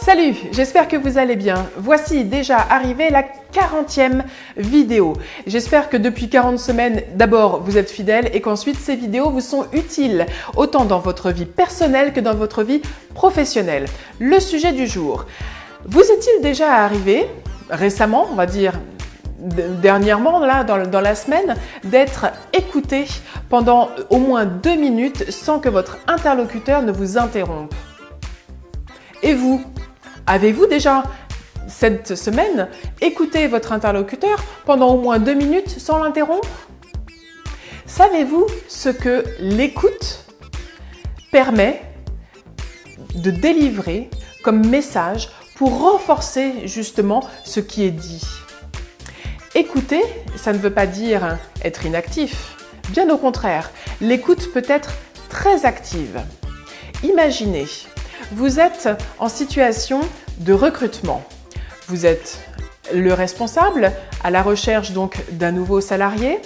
Salut, j'espère que vous allez bien. Voici déjà arrivé la 40e vidéo. J'espère que depuis 40 semaines, d'abord vous êtes fidèles et qu'ensuite ces vidéos vous sont utiles, autant dans votre vie personnelle que dans votre vie professionnelle. Le sujet du jour. Vous est-il déjà arrivé, récemment, on va dire dernièrement, là, dans la semaine, d'être écouté pendant au moins 2 minutes sans que votre interlocuteur ne vous interrompe? Et vous? Avez-vous déjà, cette semaine, écouté votre interlocuteur pendant au moins 2 minutes sans l'interrompre? Savez-vous ce que l'écoute permet de délivrer comme message pour renforcer justement ce qui est dit? Écouter, ça ne veut pas dire être inactif. Bien au contraire, l'écoute peut être très active. Imaginez, vous êtes en situation de recrutement. Vous êtes le responsable à la recherche donc d'un nouveau salarié.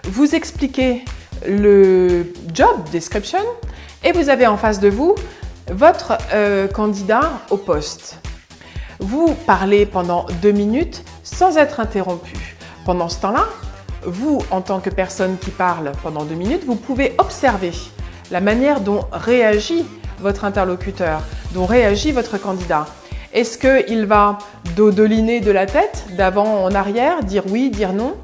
Vous expliquez le job description et vous avez en face de vous votre candidat au poste. Vous parlez pendant 2 minutes sans être interrompu. Pendant ce temps-là, vous, en tant que personne qui parle pendant 2 minutes, vous pouvez observer la manière dont réagit votre interlocuteur, dont réagit votre candidat. Est-ce qu'il va dodeliner de la tête, d'avant en arrière, dire oui, dire non?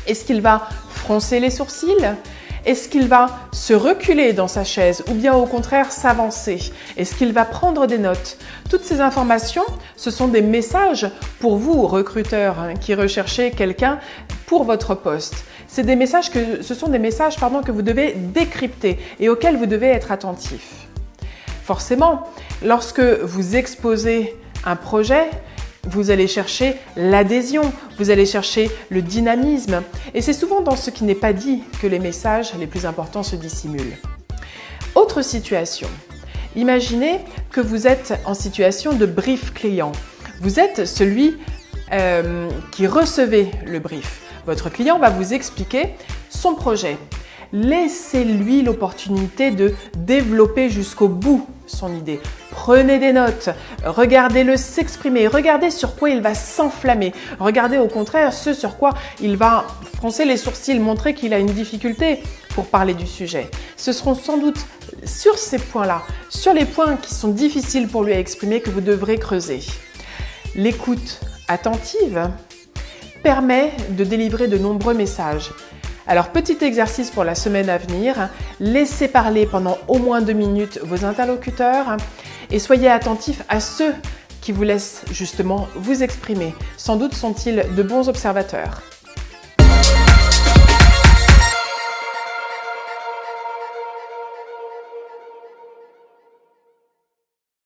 Est-ce qu'il va froncer les sourcils? Est-ce qu'il va se reculer dans sa chaise ou bien au contraire s'avancer? Est-ce qu'il va prendre des notes? Toutes ces informations, ce sont des messages pour vous, recruteurs, qui recherchez quelqu'un pour votre poste. Ce sont des messages que vous devez décrypter et auxquels vous devez être attentif. Forcément, lorsque vous exposez un projet, vous allez chercher l'adhésion, vous allez chercher le dynamisme. Et c'est souvent dans ce qui n'est pas dit que les messages les plus importants se dissimulent. Autre situation. Imaginez que vous êtes en situation de brief client. Vous êtes celui qui recevait le brief. Votre client va vous expliquer son projet. Laissez-lui l'opportunité de développer jusqu'au bout son idée. Prenez des notes, regardez-le s'exprimer, regardez sur quoi il va s'enflammer, regardez au contraire ce sur quoi il va froncer les sourcils, montrer qu'il a une difficulté pour parler du sujet. Ce seront sans doute sur ces points-là, sur les points qui sont difficiles pour lui à exprimer, que vous devrez creuser. L'écoute attentive permet de délivrer de nombreux messages. Alors, petit exercice pour la semaine à venir, laissez parler pendant au moins 2 minutes vos interlocuteurs et soyez attentifs à ceux qui vous laissent justement vous exprimer. Sans doute sont-ils de bons observateurs.